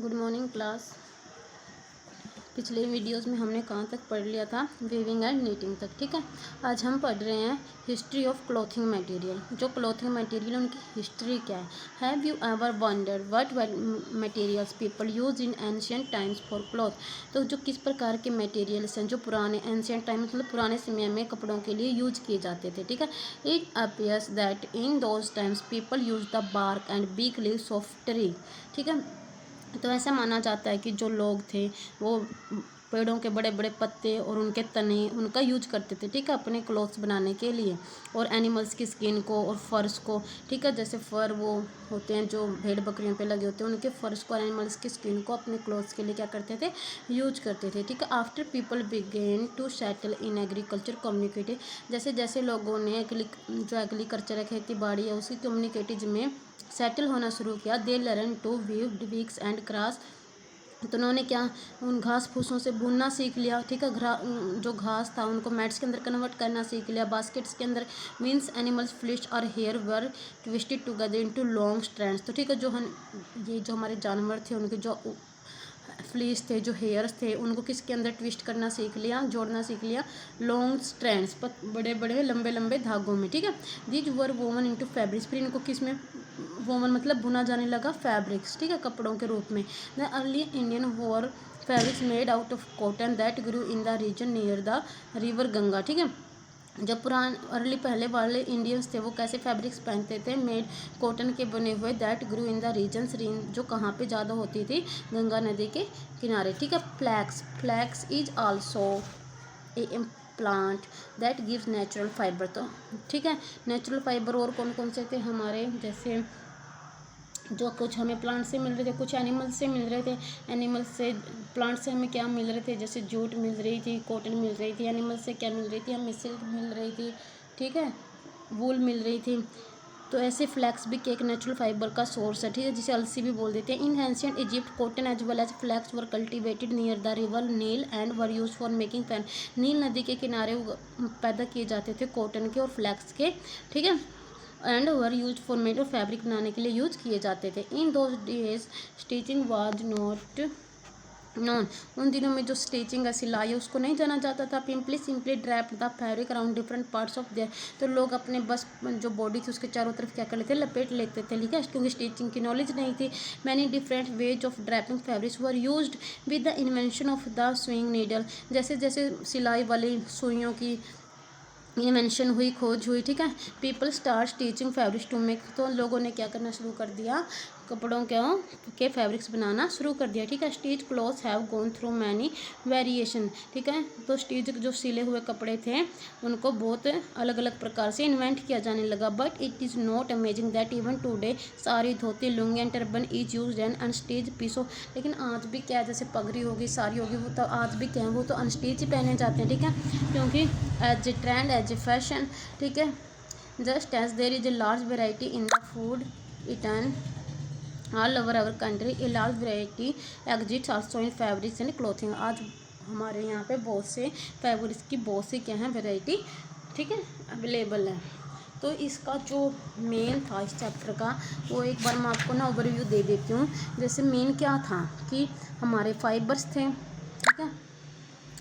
Good morning class. पिछले videos में हमने कहाँ तक पढ़ लिया था? वीविंग एंड नीटिंग तक। ठीक है, आज हम पढ़ रहे हैं हिस्ट्री ऑफ क्लॉथिंग मटेरियल। जो क्लॉथिंग मटेरियल उनकी हिस्ट्री क्या है। Have you ever wondered what materials people use in ancient times for cloth. तो जो किस प्रकार के मटेरियल्स हैं जो पुराने एंशियंट टाइम मतलब पुराने समय में कपड़ों के लिए यूज किए जाते थे। ठीक है, it appears that in those times people use the bark and big leaves of tree. ठीक है, तो ऐसा माना जाता है कि जो लोग थे वो पेड़ों के बड़े बड़े पत्ते और उनके तने उनका यूज करते थे। ठीक है, अपने क्लॉथ्स बनाने के लिए, और एनिमल्स की स्किन को और फर्स को। ठीक है, जैसे फर वो होते हैं जो भेड़ बकरियों पे लगे होते हैं, उनके फर्स को, एनिमल्स की स्किन को अपने क्लॉथ्स के लिए क्या करते थे, यूज करते थे। ठीक है, after people began to settle in agriculture communicative, जैसे जैसे लोगों ने जो एग्रीकल्चर है, खेती बाड़ी है, उसकी कम्युनिकेटिव में सेटल होना शुरू किया। They learn to weave wicks and grass, तो उन्होंने क्या, उन घास फूसों से बुनना सीख लिया। ठीक है, जो घास था उनको मैट्स के अंदर कन्वर्ट करना सीख लिया, बास्केट्स के अंदर। मीन्स एनिमल्स फ्लिश और hair were twisted together into long strands. तो ठीक है, ये जो हमारे जानवर थे उनके जो फ्लीस थे, जो हेयर्स थे, उनको किसके अंदर ट्विस्ट करना सीख लिया, जोड़ना सीख लिया, लॉन्ग स्ट्रैंड्स पर, बड़े बड़े लंबे लंबे धागों में। ठीक है, these were woven into fabrics, फिर इनको किस में वोवन मतलब बुना जाने लगा, फैब्रिक्स। ठीक है, कपड़ों के रूप में। The early Indian wore fabrics made out of cotton that grew in the region near the river Ganga. ठीक है, जब पहले वाले इंडियंस थे वो कैसे फैब्रिक्स पहनते थे, मेड कॉटन के बने हुए, that grew in the regions, जो कहाँ पे ज़्यादा होती थी, गंगा नदी के किनारे। ठीक है, flax is also a plant that gives natural fibre. तो ठीक है, नेचुरल फाइबर और कौन कौन से थे हमारे, जैसे जो कुछ हमें प्लांट से मिल रहे थे, कुछ एनिमल्स से मिल रहे थे। एनिमल्स से, प्लांट से हमें क्या मिल रहे थे, जैसे जूट मिल रही थी, कॉटन मिल रही थी। एनिमल्स से क्या मिल रही थी, हमें सिल्क मिल रही थी। ठीक है, वूल मिल रही थी। तो ऐसे फ्लैक्स भी एक नेचुरल फाइबर का सोर्स है। ठीक है, जिसे अलसी भी बोल देते हैं। In ancient Egypt cotton as well as flax were cultivated near the river Nile and were use for making fan. Nile नदी के किनारे पैदा किए जाते थे कॉटन के और फ्लैक्स के। ठीक है, and were use for made, और फैब्रिक बनाने के लिए यूज किए जाते थे। In those days stitching was not non, उन दिनों में जो स्टिचिंग है, सिलाई है, उसको नहीं जाना जाता था। Simply drape the fabric around different parts of their, तो लोग अपने बस जो बॉडी थी उसके चारों तरफ क्या कर लेते, लपेट लेते थे। ठीक है, क्योंकि स्टिचिंग की नॉलेज नहीं थी। Many different ways of draping fabrics were used with the invention of the swing needle, जैसे जैसे सिलाई वाली सुइयों की इन्वेंशन हुई, खोज हुई। ठीक है, people start stitching fabrics to make, तो लोगों ने क्या करना शुरू कर दिया, कपड़ों के फैब्रिक्स बनाना शुरू कर दिया। ठीक है, stitch clothes have gone through many variation. ठीक है, तो स्टिच जो सिले हुए कपड़े थे उनको बहुत अलग अलग प्रकार से इन्वेंट किया जाने लगा। But it is not amazing that even today sari, dhoti, lungi and turban is use and unstitch pieces. लेकिन आज भी क्या है, जैसे पगड़ी होगी, साड़ी होगी, वो तो आज भी क्या है, वो तो अनस्टिच ही पहने जाते हैं। ठीक है, क्योंकि as a trend, as a fashion. ठीक है, just as there is a large variety in the food eaten all over our country, a large variety exists also in fabrics and clothing. आज हमारे यहाँ पे बहुत से फैब्रिक्स की बहुत सी क्या है, वेराइटी, ठीक है, अवेलेबल है। तो इसका जो मेन था इस चैप्टर का, वो एक बार मैं आपको ना ओवरव्यू दे देती हूँ। जैसे मेन क्या था कि हमारे फाइबर्स थे। ठीक है,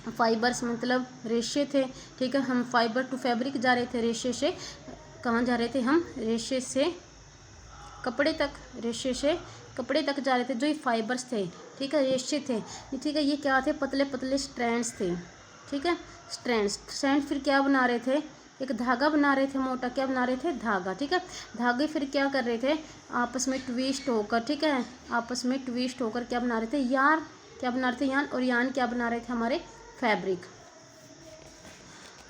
फाइबर्स मतलब रेशे थे। ठीक है, हम फाइबर टू फैब्रिक जा रहे थे, रेशे से कहाँ जा रहे थे हम, रेशे से कपड़े तक, रेशे से कपड़े तक जा रहे थे। जो ये फाइबर्स थे, ठीक है, रेशे थे, ठीक है, ये क्या थे, पतले पतले स्ट्रैंड्स थे। ठीक है, स्ट्रैंड फिर क्या बना रहे थे, एक धागा बना रहे थे, मोटा क्या बना रहे थे, धागा। ठीक है, धागे फिर क्या कर रहे थे, आपस में ट्विस्ट होकर, ठीक है, आपस में ट्विस्ट होकर क्या बना रहे थे, यार क्या बना रहे थे, यान, और यान क्या बना रहे थे, हमारे फैब्रिक,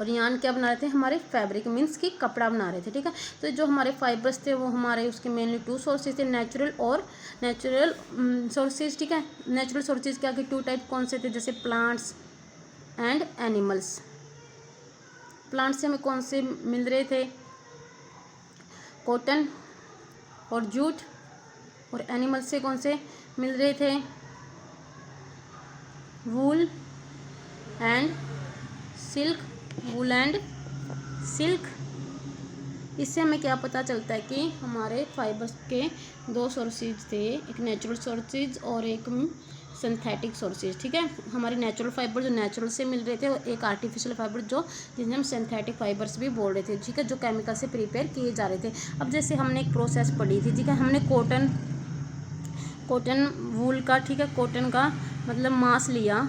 और यान क्या बना रहे थे, हमारे फैब्रिक मीन्स कि कपड़ा बना रहे थे। ठीक है, तो जो हमारे फाइबर्स थे वो हमारे उसके मेनली टू सोर्सेज थे, नेचुरल और नेचुरल सोर्सेज। ठीक है, नेचुरल सोर्सेज क्या कि टू टाइप कौन से थे, जैसे प्लांट्स एंड एनिमल्स। प्लांट से हमें कौन से मिल रहे थे, कॉटन और जूट, और एनिमल्स से कौन से मिल रहे थे, wool and silk, wool and silk. इससे हमें क्या पता चलता है कि हमारे फाइबर्स के दो सोर्सेज थे, एक नेचुरल सोर्सेज और एक सिंथेटिक सोर्सेज। ठीक है, हमारे नेचुरल फाइबर जो नेचुरल से मिल रहे थे और एक आर्टिफिशियल फाइबर जो जिन्हें हम सिंथेटिक फाइबर्स भी बोल रहे थे। ठीक है, जो केमिकल से प्रिपेयर किए जा रहे थे। अब जैसे हमने एक प्रोसेस पढ़ी थी, ठीक है, हमने कॉटन वूल का, ठीक है, कॉटन का मतलब मास लिया,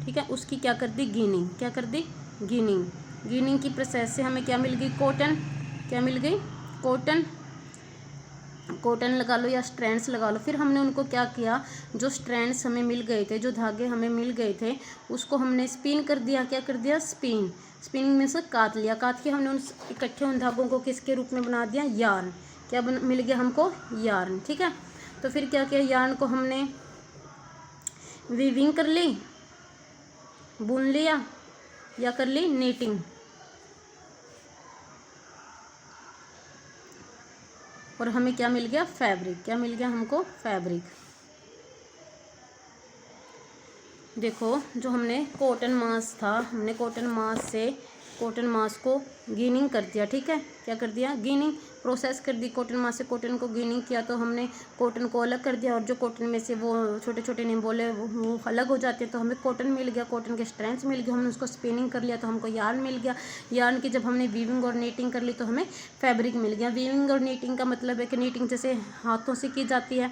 ठीक है, उसकी क्या कर दी, गिनिंग। क्या कर दी, गिनिंग की प्रोसेस से हमें क्या मिल गई, कॉटन। क्या मिल गई, कॉटन लगा लो या स्ट्रैंड्स लगा लो। फिर हमने उनको क्या किया, जो स्ट्रैंड्स हमें मिल गए थे, जो धागे हमें मिल गए थे, उसको हमने स्पिन कर दिया। क्या कर दिया, स्पिनिंग में से काट लिया। काट के हमने उन इकट्ठे उन धागों को किसके रूप में बना दिया, यार्न। क्या मिल गया हमको, यार्न। ठीक है, तो फिर क्या किया, यार्न को हमने वीविंग कर ली, बुन लिया, या कर ली नीटिंग, और हमें क्या मिल गया, फैब्रिक। क्या मिल गया हमको, फैब्रिक। देखो, जो हमने कॉटन मास था, हमने कॉटन मास को गिनिंग कर दिया। ठीक है, क्या कर दिया, गिनिंग प्रोसेस कर दी। कॉटन मास से कॉटन को गिनिंग किया तो हमने कॉटन को अलग कर दिया, और जो कॉटन में से वो छोटे छोटे निम्बोले वो अलग हो जाते हैं, तो हमें कॉटन मिल गया, कॉटन के स्ट्रैंड्स मिल गए। हमने उसको स्पिनिंग कर लिया तो हमको यार्न मिल गया। यार्न की जब हमने वीविंग और नीटिंग कर ली तो हमें फैब्रिक मिल गया। वीविंग और नीटिंग का मतलब है कि नीटिंग जैसे हाथों से की जाती है,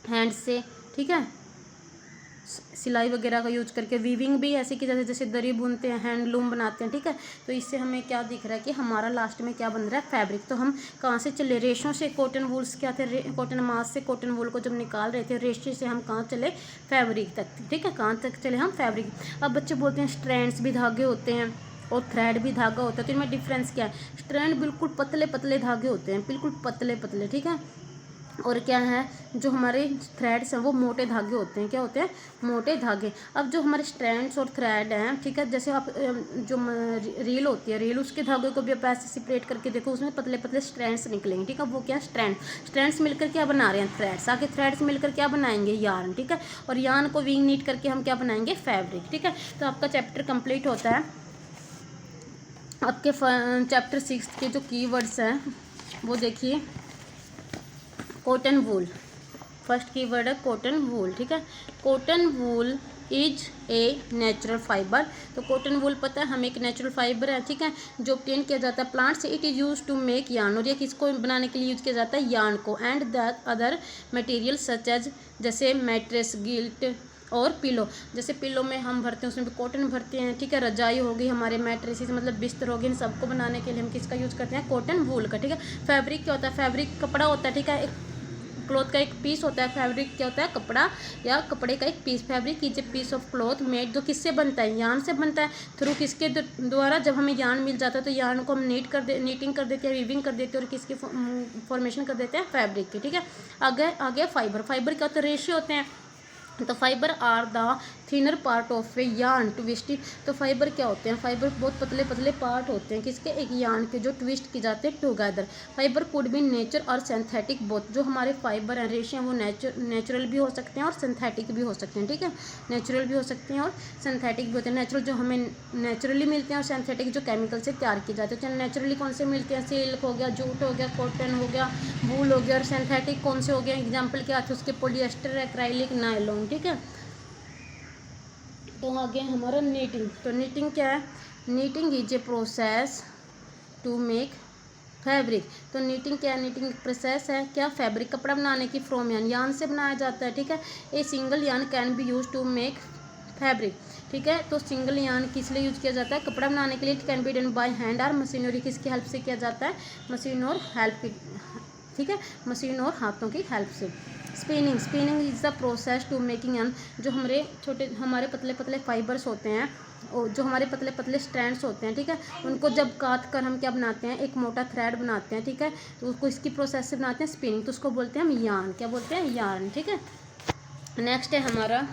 हैंड से, ठीक है, सिलाई वगैरह का यूज करके। वीविंग भी ऐसे की जैसे जैसे दरी बुनते हैं, हैंडलूम बनाते हैं। ठीक है, तो इससे हमें क्या दिख रहा है कि हमारा लास्ट में क्या बन रहा है, फैब्रिक। तो हम कहाँ से चले, रेशों से। कॉटन वूल्स क्या थे, कॉटन मास से कॉटन वूल को जब निकाल रहे थे, रेशे से हम कहाँ चले, फैब्रिक तक। ठीक है, कहाँ तक चले हम, फैब्रिक। अब बच्चे बोलते हैं स्ट्रैंड्स भी धागे होते हैं और थ्रेड भी धागा होता है, तो इनमें डिफरेंस क्या है। स्ट्रैंड बिल्कुल पतले पतले धागे होते हैं, बिल्कुल पतले पतले। ठीक है, और क्या है, जो हमारे थ्रेड्स हैं वो मोटे धागे होते हैं। क्या होते हैं, मोटे धागे। अब जो हमारे स्ट्रैंड्स और थ्रेड हैं, ठीक है, जैसे आप जो रील होती है, रील, उसके धागे को भी आप ऐसे सेपरेट करके देखो, उसमें पतले पतले स्ट्रैंड्स निकलेंगे। ठीक है, वो क्या, स्ट्रैंड्स मिलकर क्या बना रहे हैं, थ्रेड्स। आगे थ्रेड्स मिलकर क्या बनाएंगे, यार्न। ठीक है, और यार्न को विंग नीट करके हम क्या बनाएंगे, फैब्रिक। ठीक है, तो आपका चैप्टर कंप्लीट होता है। आपके चैप्टर 6 के जो कीवर्ड्स हैं वो देखिए, कॉटन वूल। फर्स्ट कीवर्ड है कॉटन वूल। ठीक है, cotton wool is a natural fibre. तो कॉटन वूल पता है हमें एक नेचुरल फाइबर है। ठीक है, जो ऑब्टेन किया जाता है प्लांट से। It is use to make yarn, और ये किसको बनाने के लिए यूज किया जाता है, यार्न को। And the other material such as, जैसे मैट्रेस, गिल्ट और पिलो। जैसे पिलो में हम भरते हैं उसमें भी कॉटन भरते हैं। ठीक है, रजाई हो गई, हमारे मैट्रेसेस मतलब बिस्तर हो गए, इन सबको बनाने के लिए हम किसका यूज़ करते हैं, कॉटन वूल का। ठीक है, फैब्रिक क्या होता है, फैब्रिक कपड़ा होता है। ठीक है, एक क्लॉथ का एक पीस होता है। फैब्रिक क्या होता है, कपड़ा या कपड़े का एक piece. Fabric is a piece of cloth made, जो किससे बनता है, यार्न से बनता है। थ्रू किसके द्वारा, जब हमें यार्न मिल जाता है तो यार्न को हम नीटिंग कर देते हैं, वीविंग कर देते हैं, और किसकी फॉर्मेशन कर देते हैं, फैब्रिक की। ठीक है, आगे फाइबर। फाइबर क्या होता है, रेशे होते हैं। तो fibre are the thinner part of a yarn twisted. तो फाइबर क्या होते हैं, फाइबर बहुत पतले पतले पार्ट होते हैं किसके, एक यार्न के, जो ट्विस्ट की जाते हैं together. Fibre could be nature और सिंथेटिक बोथ। जो हमारे फाइबर हैं, रेशे हैं, वो नेचुरल भी हो सकते हैं और सिंथेटिक भी हो सकते हैं। ठीक है, नेचुरल भी हो सकते हैं और सिंथेटिक भी होते हैं। नेचुरल जो हमें नेचुरली मिलते हैं, और सिंथेटिक जो केमिकल से तैयार किए जाते हैं। तो नेचुरली कौन से मिलते हैं, सिल्क हो गया, जूट हो गया, कॉटन हो गया, वूल हो गया। और सिंथेटिक कौन से हो गए, एग्जाम्पल क्या आते हैं उसके, पॉलिएस्टर, एक्राइलिक, नायलॉन। ठीक है, तो आगे हमारा नीटिंग। तो नीटिंग क्या है, knitting is a process to make fabric. तो नीटिंग क्या है, नीटिंग एक प्रोसेस है, क्या, फैब्रिक, कपड़ा बनाने की, फ्रॉम यार्न से बनाया जाता है। ठीक है, a single yarn can be use to make fabric. ठीक है, तो सिंगल यार्न किस लिए यूज किया जाता है, कपड़ा बनाने के लिए। It can be done by hand और मशीनरी, किसकी हेल्प से किया जाता है, मशीन और हेल्प की। ठीक है, मशीन और हाथों की हेल्प से। Spinning is the process to making yarn. जो हमारे पतले पतले फाइबर्स होते हैं, जो हमारे पतले पतले स्ट्रैंड्स होते हैं, ठीक है, उनको जब काट कर हम क्या बनाते हैं, एक मोटा थ्रेड बनाते हैं। ठीक है, तो उसको इसकी प्रोसेस से बनाते हैं स्पिनिंग, तो उसको बोलते हैं हम यार्न। क्या बोलते हैं, यार्न। ठीक है, नेक्स्ट है हमारा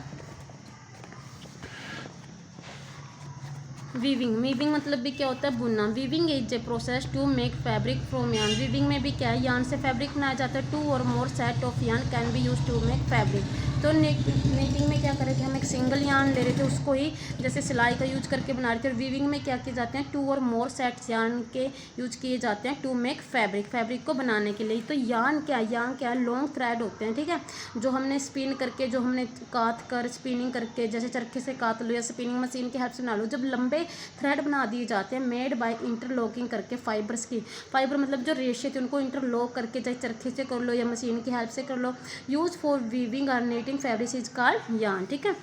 वीविंग, वीविंग मतलब भी क्या होता है, बुनना। Weaving is a process to make fabric from yarn. Weaving में भी क्या है, यार्न से फैब्रिक बनाया जाता है। 2 or more set of yarn can be use to make fabric. तो नीटिंग में क्या कर रहे थे, हम एक सिंगल यार्न ले रहे थे, उसको ही जैसे सिलाई का यूज करके बना रहे थे। और वीविंग में क्या किए जाते हैं, 2 और मोर सेट्स यार्न के यूज किए जाते हैं टू मेक फैब्रिक, फैब्रिक को बनाने के लिए। तो यार्न क्या है, यार्न क्या है, लॉन्ग थ्रेड होते हैं, ठीक है, जो हमने स्पिन करके, जो हमने काट कर स्पिनिंग करके, जैसे चरखे से काट लो या स्पिनिंग मशीन की हेल्प से बना लो, जब लंबे थ्रेड बना दिए जाते हैं मेड बाय इंटरलॉकिंग करके फाइबर्स की। फाइबर मतलब जो रेशे थे उनको इंटरलॉक करके, चाहे चरखे से कर लो या मशीन की हेल्प से कर लो। यूज फॉर वीविंग और knitting fabric is called yarn, ठीक है।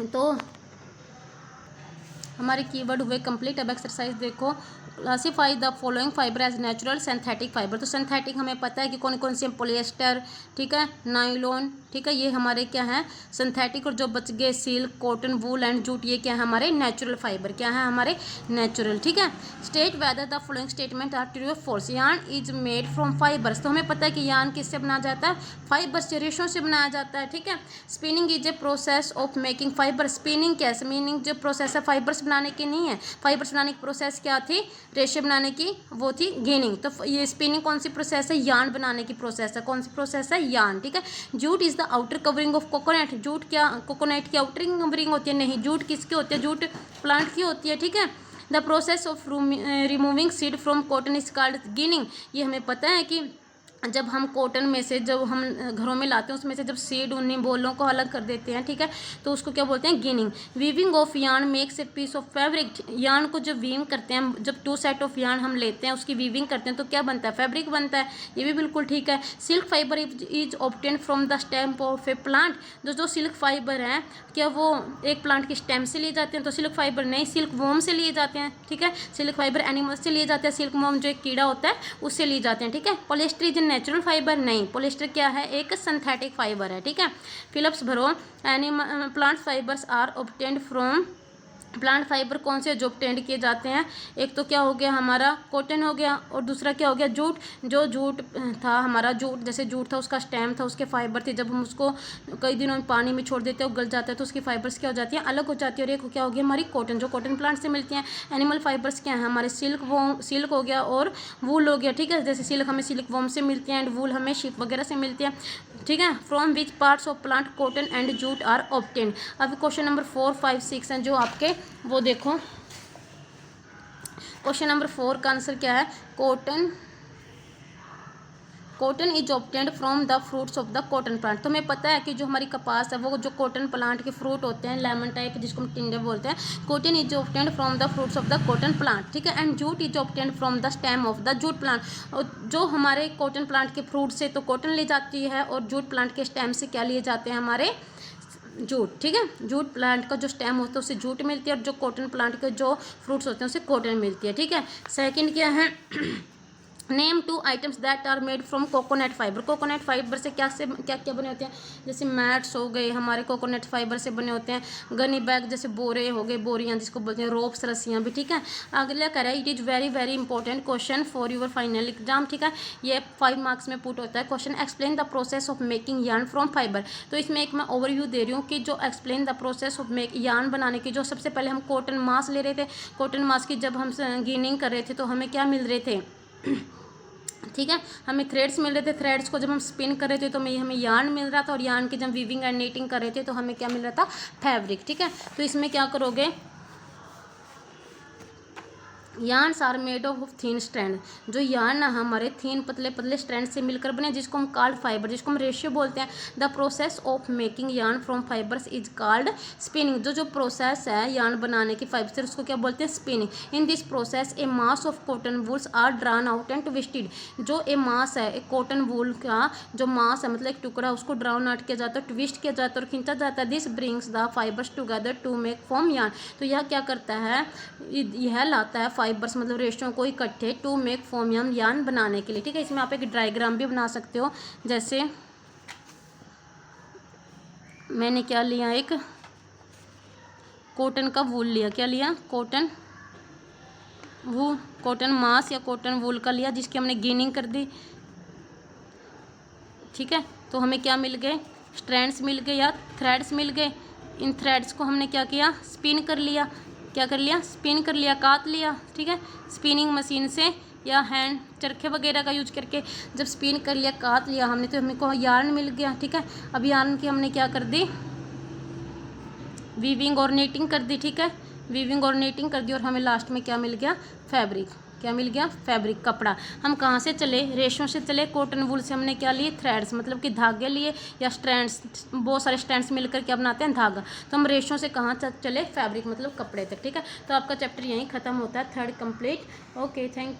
तो हमारे कीवर्ड हुए कंप्लीट। अब एक्सरसाइज देखो, classify the following fibre as natural synthetic fibre. तो सिंथेटिक हमें पता है कि कौन कौन से, पॉलिएस्टर, ठीक है, नायलॉन, ठीक है, ये हमारे क्या है सिंथेटिक। और जो बच गए silk, cotton, wool and jute, ये क्या है हमारे नेचुरल फाइबर, क्या है हमारे नेचुरल, ठीक है। State whether the following statement are true or false. Yarn is made from fibres, तो हमें पता है कि यार्न किससे बनाया जाता है, फाइबर्स से, रेशों से बनाया जाता है, ठीक है। Spinning is a process of making fibre. Spinning क्या है, स्पिनिंग जो प्रोसेस है फाइबर्स बनाने की नहीं है। फाइबर्स बनाने की प्रोसेस क्या थी, रेशे बनाने की, वो थी गेनिंग। तो ये स्पिनिंग कौन सी प्रोसेस है, यार्न बनाने की प्रोसेस है। कौन सी प्रोसेस है, यार्न, ठीक है। Jute is the outer covering of coconut. Jute क्या, कोकोनट की आउटर कवरिंग होती है, नहीं, जूट किसकी होती है, जूट प्लांट की होती है, ठीक है। The process of removing seed from cotton is called ginning. ये हमें पता है कि जब हम कॉटन में से, जब हम घरों में लाते हैं, उसमें से जब सीड, उन्हीं बोलों को अलग कर देते हैं, ठीक है, तो उसको क्या बोलते हैं, ginning. Weaving of yarn makes a piece of fabric. Yarn को जब वीव करते हैं, जब 2 सेट ऑफ यार्न हम लेते हैं, उसकी वीविंग करते हैं, तो क्या बनता है, फैब्रिक बनता है। ये भी बिल्कुल ठीक है। Silk fibre is obtain from the stem of A plant. जो सिल्क फाइबर है, क्या वो एक प्लांट के स्टेम से लिए जाते हैं, तो सिल्क फाइबर नहीं, सिल्क वॉर्म से लिए जाते हैं, ठीक है। सिल्क फाइबर एनिमल से लिए जाते हैं, सिल्क वॉर्म जो एक कीड़ा होता है उससे लिए जाते हैं, ठीक है। पॉलिएस्टर इज नेचुरल फाइबर, नहीं, पॉलिएस्टर क्या है, एक सिंथेटिक फाइबर है, ठीक है। फिलिप्स भरो, animal plant fibres are obtained from. Plant fibre कौन से जो ऑब्टेंड किए जाते हैं, एक तो क्या हो गया हमारा कॉटन हो गया, और दूसरा क्या हो गया जूट। जो जूट था हमारा, जूट जैसे जूट था, उसका स्टेम था, उसके फाइबर थे, जब हम उसको कई दिनों में पानी में छोड़ देते हैं, वो गल जाता है, तो उसकी फाइबर्स क्या हो जाती हैं, अलग हो जाती है। और एक क्या हो गया हमारी कॉटन, जो कॉटन प्लांट से मिलती हैं। एनिमल फाइबर्स क्या है हमारे, सिल्क, वो सिल्क हो गया और वूल हो गया, ठीक है। जैसे सिल्क हमें सिल्क वॉर्म से मिलती है, एंड वूल हमें शिप वगैरह से मिलती है, ठीक है। From which parts of plant cotton and jute are obtained. अब क्वेश्चन नंबर 4, 5, 6 हैं जो आपके, वो देखो। क्वेश्चन नंबर 4 का आंसर क्या है, cotton is obtained from the fruits of the cotton plant. तो हमें पता है कि जो हमारी कपास है, वो जो कॉटन प्लांट के फ्रूट होते हैं, लेमन टाइप, जिसको हम टिंडे बोलते हैं। Cotton is obtained from the fruits of the cotton plant, ठीक है। And jute is obtained from the stem of the jute plant. और जो हमारे कॉटन प्लांट के फ्रूट से तो कॉटन ली जाती है, और जूट प्लांट के स्टेम से क्या लिए जाते हैं, हमारे जूट, ठीक है। जूट प्लांट का जो स्टेम होता है उससे जूट मिलती है, और जो कॉटन प्लांट के जो फ्रूट्स होते हैं उससे कॉटन मिलती है, ठीक है। सेकंड क्या है, name 2 items that are made from coconut fibre. Coconut fibre से क्या क्या बने होते हैं, जैसे मैट्स हो गए हमारे कोकोनट फाइबर से बने होते हैं। गनी बैग जैसे बोरे हो गए, बोरियां जिसको बोलते हैं, रोप्स, रस्सियां भी, ठीक है। अगला कह रहा है, it is very very important question for your final exam, ठीक है। ये 5 मार्क्स में पुट होता है question. Explain the process of making yarn from fibre. तो इसमें एक मैं ओवरव्यू दे रही हूँ कि जो explain the process of make yarn बनाने की, जो सबसे पहले हम कॉटन मास ले रहे थे, कॉटन मास की जब हम गिनिंग कर रहे थे तो हमें क्या मिल रहे थे, ठीक है, हमें थ्रेड्स मिल रहे थे। थ्रेड्स को जब हम स्पिन कर रहे थे तो हमें यार्न मिल रहा था, और यार्न की जब वीविंग एंड नीटिंग कर रहे थे तो हमें क्या मिल रहा था, फैब्रिक, ठीक है। तो इसमें क्या करोगे, yarns are made of thin strand. जो यार्न है हमारे थिन पतले पतले स्ट्रैंड से मिलकर बने, जिसको हम कॉल्ड फाइबर, जिसको हम रेशियो बोलते हैं। The process of making yarn from fibres is called spinning. जो प्रोसेस है यार्न बनाने की फाइबर से, उसको क्या बोलते हैं, spinning. In this process a mass of cotton wools are drawn out and twisted. जो ए मास है, एक कॉटन वूल का जो मास है, मतलब एक टुकड़ा, उसको ड्राउन आउट किया जाता है, ट्विस्ट किया जाता है और खींचा जाता है। This brings the fibres together to make form yarn. तो यह क्या करता है, यह लाता है फाइबर्स मतलब रेशों को इकट्ठे टू मेक फॉर्म यार्न बनाने के लिए, ठीक है। इसमें आप एक डायग्राम भी बना सकते हो। जैसे मैंने क्या लिया, एक कॉटन का वूल लिया, क्या लिया, कॉटन वूल, कॉटन मास या कॉटन वूल का लिया, जिसकी हमने गिनिंग कर दी, ठीक है। तो हमें क्या मिल गए, स्ट्रैंड्स मिल गए या थ्रेड्स मिल गए। इन थ्रेड्स को हमने क्या किया, स्पिन कर लिया, क्या कर लिया, स्पिन कर लिया, काट लिया, ठीक है। स्पिनिंग मशीन से या हैंड चरखे वगैरह का यूज करके जब स्पिन कर लिया, काट लिया हमने, तो हमें को यार्न मिल गया, ठीक है। अब यार्न की हमने क्या कर दी, वीविंग और नीटिंग कर दी, ठीक है। वीविंग और नीटिंग कर दी और हमें लास्ट में क्या मिल गया, फैब्रिक। क्या मिल गया, फैब्रिक, कपड़ा। हम कहाँ से चले, रेशों से चले। कॉटन वूल से हमने क्या लिए, थ्रेड्स, मतलब कि धागे लिए या स्ट्रैंड्स, बहुत सारे स्ट्रैंड्स मिलकर क्या बनाते हैं, धागा। तो हम रेशों से कहाँ चले, फैब्रिक मतलब कपड़े तक, ठीक है। तो आपका चैप्टर यहीं ख़त्म होता है, 3rd कंप्लीट। Okay, thank